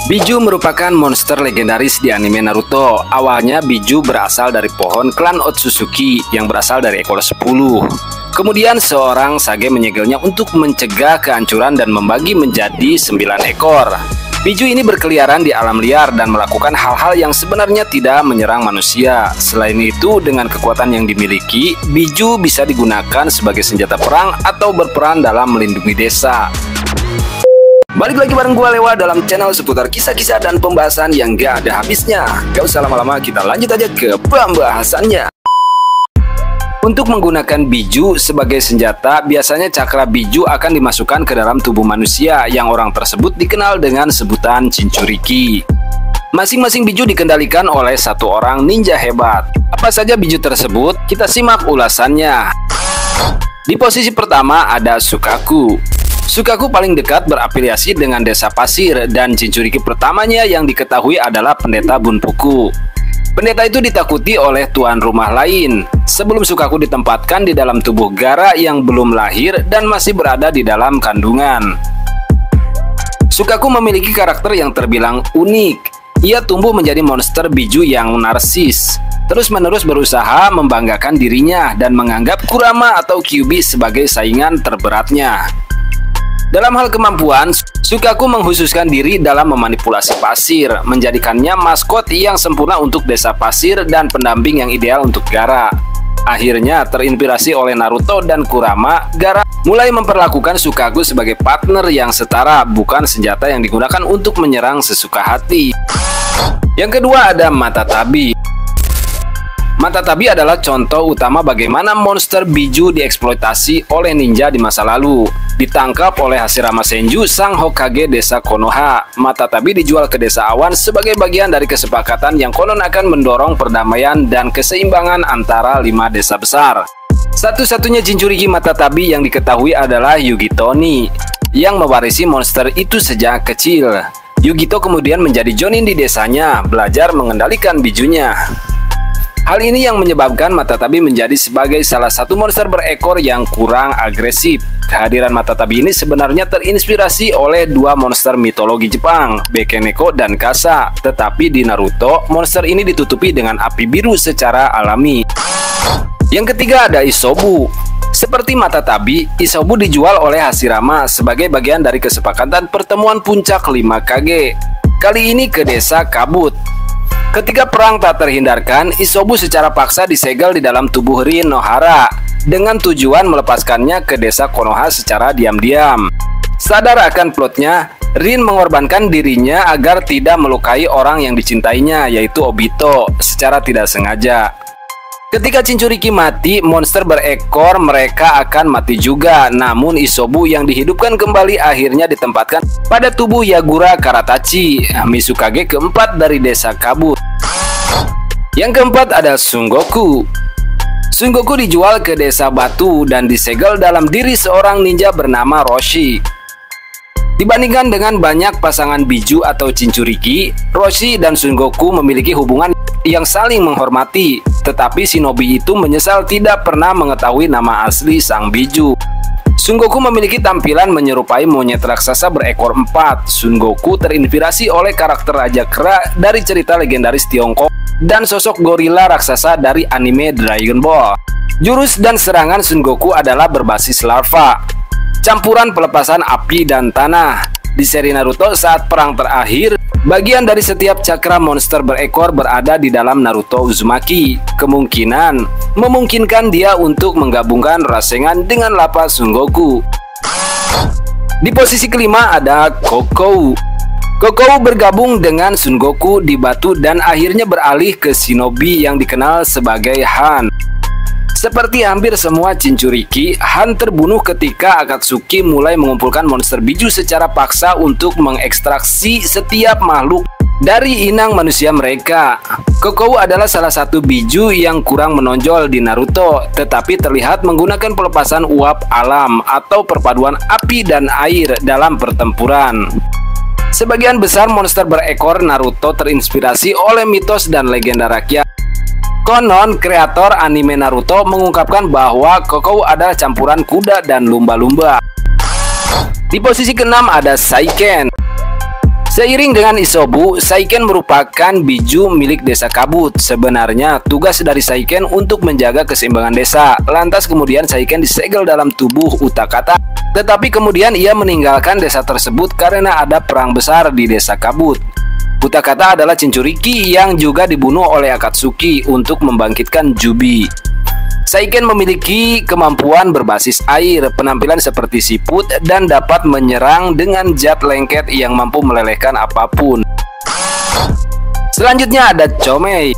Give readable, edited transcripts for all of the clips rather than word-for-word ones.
Biju merupakan monster legendaris di anime Naruto. Awalnya Biju berasal dari pohon klan Otsutsuki yang berasal dari ekor 10. Kemudian seorang sage menyegelnya untuk mencegah kehancuran dan membagi menjadi 9 ekor. Biju ini berkeliaran di alam liar dan melakukan hal-hal yang sebenarnya tidak menyerang manusia. Selain itu, dengan kekuatan yang dimiliki, Biju bisa digunakan sebagai senjata perang atau berperan dalam melindungi desa. Balik lagi bareng gue Lewa dalam channel seputar kisah-kisah dan pembahasan yang gak ada habisnya. Gak usah lama-lama, kita lanjut aja ke pembahasannya. Untuk menggunakan Biju sebagai senjata, biasanya cakra Biju akan dimasukkan ke dalam tubuh manusia yang orang tersebut dikenal dengan sebutan Jinchuriki. Masing-masing Biju dikendalikan oleh satu orang ninja hebat. Apa saja Biju tersebut? Kita simak ulasannya. Di posisi pertama ada Sukaku. Sukaku paling dekat berafiliasi dengan desa pasir dan Jinchuriki pertamanya yang diketahui adalah pendeta Bunpuku. Pendeta itu ditakuti oleh tuan rumah lain. Sebelum Sukaku ditempatkan di dalam tubuh Gaara yang belum lahir dan masih berada di dalam kandungan. Sukaku memiliki karakter yang terbilang unik. Ia tumbuh menjadi monster Biju yang narsis, terus-menerus berusaha membanggakan dirinya dan menganggap Kurama atau Kyuubi sebagai saingan terberatnya. Dalam hal kemampuan, Sukaku menghususkan diri dalam memanipulasi pasir, menjadikannya maskot yang sempurna untuk desa pasir dan pendamping yang ideal untuk Gaara. Akhirnya, terinspirasi oleh Naruto dan Kurama, Gaara mulai memperlakukan Sukaku sebagai partner yang setara, bukan senjata yang digunakan untuk menyerang sesuka hati. Yang kedua ada Mata Tabi. Mata Tabi adalah contoh utama bagaimana monster Biju dieksploitasi oleh ninja di masa lalu. Ditangkap oleh Hashirama Senju, sang Hokage desa Konoha. Mata Tabi dijual ke desa Awan sebagai bagian dari kesepakatan yang konon akan mendorong perdamaian dan keseimbangan antara 5 desa besar. Satu-satunya Jinchuriki Mata Tabi yang diketahui adalah Yugito-ni, yang mewarisi monster itu sejak kecil. Yugito kemudian menjadi jonin di desanya, belajar mengendalikan Bijunya. Hal ini yang menyebabkan Mata Tabi menjadi sebagai salah satu monster berekor yang kurang agresif. Kehadiran Mata Tabi ini sebenarnya terinspirasi oleh dua monster mitologi Jepang, Bekeneko dan Kasa. Tetapi di Naruto, monster ini ditutupi dengan api biru secara alami. Yang ketiga ada Isobu. Seperti Mata Tabi, Isobu dijual oleh Hashirama sebagai bagian dari kesepakatan pertemuan puncak 5 Kage. Kali ini ke desa Kabut. Ketika perang tak terhindarkan, Isobu secara paksa disegel di dalam tubuh Rin Nohara dengan tujuan melepaskannya ke desa Konoha secara diam-diam. Sadar akan plotnya, Rin mengorbankan dirinya agar tidak melukai orang yang dicintainya, yaitu Obito, secara tidak sengaja. Ketika Jinchuriki mati, monster berekor mereka akan mati juga. Namun Isobu yang dihidupkan kembali akhirnya ditempatkan pada tubuh Yagura Karatachi, Mizukage keempat dari desa Kabut. Yang keempat ada Sungoku. Sungoku dijual ke desa Batu dan disegel dalam diri seorang ninja bernama Roshi. Dibandingkan dengan banyak pasangan Biju atau Jinchuriki, Roshi dan Sungoku memiliki hubungan yang saling menghormati. Tetapi shinobi itu menyesal tidak pernah mengetahui nama asli sang Biju. Sungoku memiliki tampilan menyerupai monyet raksasa berekor 4. Sungoku terinspirasi oleh karakter Raja Kera dari cerita legendaris Tiongkok dan sosok gorila raksasa dari anime Dragon Ball. Jurus dan serangan Sungoku adalah berbasis larva, campuran pelepasan api dan tanah. Di seri Naruto saat perang terakhir, bagian dari setiap cakra monster berekor berada di dalam Naruto Uzumaki. Kemungkinan memungkinkan dia untuk menggabungkan Rasengan dengan lapas Sungoku. Di posisi kelima ada Kokou. Kokou bergabung dengan Sungoku di Batu dan akhirnya beralih ke shinobi yang dikenal sebagai Han. Seperti hampir semua Jinchuriki, Han terbunuh ketika Akatsuki mulai mengumpulkan monster Biju secara paksa untuk mengekstraksi setiap makhluk dari inang manusia mereka. Kokou adalah salah satu Biju yang kurang menonjol di Naruto, tetapi terlihat menggunakan pelepasan uap alam atau perpaduan api dan air dalam pertempuran. Sebagian besar monster berekor Naruto terinspirasi oleh mitos dan legenda rakyat. Konon, kreator anime Naruto mengungkapkan bahwa Kokou adalah campuran kuda dan lumba-lumba. Di posisi ke-6 ada Saiken. Seiring dengan Isobu, Saiken merupakan biju milik desa Kabut. Sebenarnya, tugas dari Saiken untuk menjaga keseimbangan desa. Lantas kemudian Saiken disegel dalam tubuh Utakata. Tetapi kemudian ia meninggalkan desa tersebut karena ada perang besar di desa Kabut. Utakata adalah Jinchuriki yang juga dibunuh oleh Akatsuki untuk membangkitkan Jubi. Saiken memiliki kemampuan berbasis air, penampilan seperti siput, dan dapat menyerang dengan zat lengket yang mampu melelehkan apapun. Selanjutnya ada Chomei.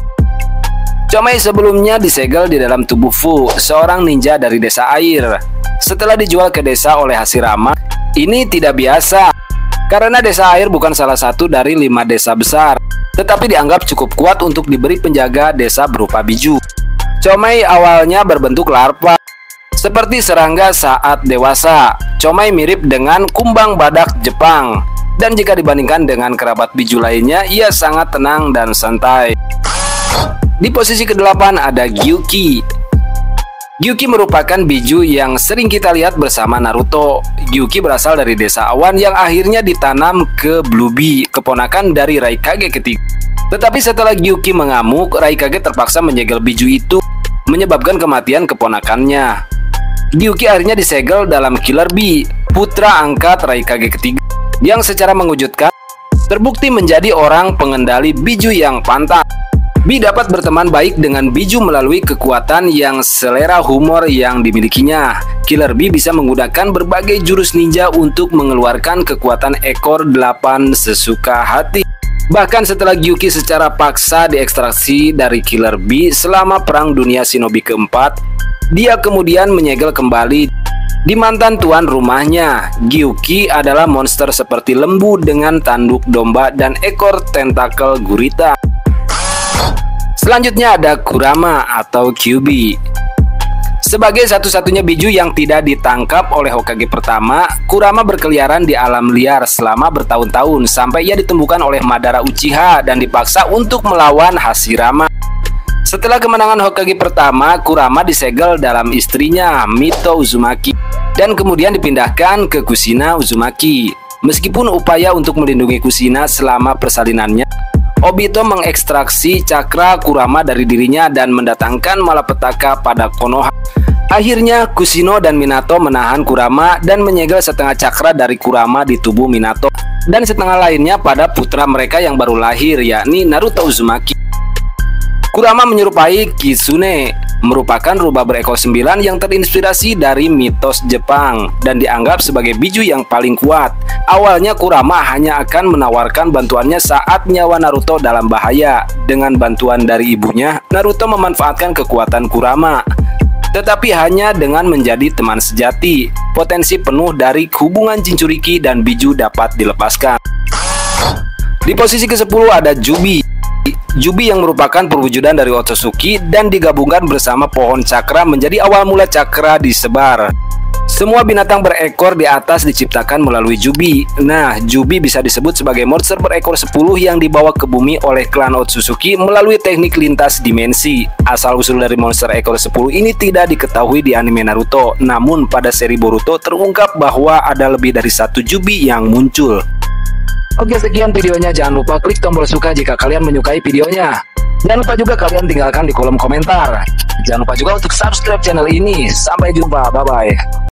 Chomei sebelumnya disegel di dalam tubuh Fu, seorang ninja dari desa air. Setelah dijual ke desa oleh Hashirama, ini tidak biasa, karena desa air bukan salah satu dari 5 desa besar, tetapi dianggap cukup kuat untuk diberi penjaga desa berupa biju. Chomei awalnya berbentuk larva, seperti serangga saat dewasa. Chomei mirip dengan kumbang badak Jepang, dan jika dibandingkan dengan kerabat biju lainnya, ia sangat tenang dan santai. Di posisi ke-8 ada Gyuki. Gyuki merupakan biju yang sering kita lihat bersama Naruto. Gyuki berasal dari desa awan yang akhirnya ditanam ke Bluebi, keponakan dari Raikage ketiga. Tetapi setelah Gyuki mengamuk, Raikage terpaksa menyegel biju itu, menyebabkan kematian keponakannya. Gyuki akhirnya disegel dalam Killer Bee, putra angkat Raikage ketiga, yang secara mengejutkan terbukti menjadi orang pengendali biju yang pantas. Bee dapat berteman baik dengan biju melalui kekuatan yang selera humor yang dimilikinya. Killer Bee bisa menggunakan berbagai jurus ninja untuk mengeluarkan kekuatan ekor 8 sesuka hati. Bahkan setelah Gyuki secara paksa diekstraksi dari Killer Bee selama Perang Dunia Shinobi keempat, dia kemudian menyegel kembali di mantan tuan rumahnya. Gyuki adalah monster seperti lembu dengan tanduk domba dan ekor tentakel gurita. Selanjutnya ada Kurama atau Kyuubi. Sebagai satu-satunya biju yang tidak ditangkap oleh Hokage pertama, Kurama berkeliaran di alam liar selama bertahun-tahun sampai ia ditemukan oleh Madara Uchiha dan dipaksa untuk melawan Hashirama. Setelah kemenangan Hokage pertama, Kurama disegel dalam istrinya, Mito Uzumaki, dan kemudian dipindahkan ke Kushina Uzumaki. Meskipun upaya untuk melindungi Kushina selama persalinannya, Obito mengekstraksi cakra Kurama dari dirinya dan mendatangkan malapetaka pada Konoha. Akhirnya Kushino dan Minato menahan Kurama dan menyegel setengah cakra dari Kurama di tubuh Minato, dan setengah lainnya pada putra mereka yang baru lahir, yakni Naruto Uzumaki. Kurama menyerupai Kitsune, merupakan rubah berekor 9 yang terinspirasi dari mitos Jepang dan dianggap sebagai biju yang paling kuat. Awalnya Kurama hanya akan menawarkan bantuannya saat nyawa Naruto dalam bahaya. Dengan bantuan dari ibunya, Naruto memanfaatkan kekuatan Kurama, tetapi hanya dengan menjadi teman sejati. Potensi penuh dari hubungan Jinchuriki dan biju dapat dilepaskan. Di posisi ke-10 ada Jubi. Jubi yang merupakan perwujudan dari Otsutsuki dan digabungkan bersama pohon cakra menjadi awal mula cakra disebar. Semua binatang berekor di atas diciptakan melalui Jubi. Nah, Jubi bisa disebut sebagai monster berekor 10 yang dibawa ke bumi oleh klan Otsutsuki melalui teknik lintas dimensi. Asal-usul dari monster ekor 10 ini tidak diketahui di anime Naruto, namun pada seri Boruto terungkap bahwa ada lebih dari 1 Jubi yang muncul. Oke, sekian videonya. Jangan lupa klik tombol suka jika kalian menyukai videonya. Jangan lupa juga kalian tinggalkan di kolom komentar. Jangan lupa juga untuk subscribe channel ini. Sampai jumpa, bye-bye.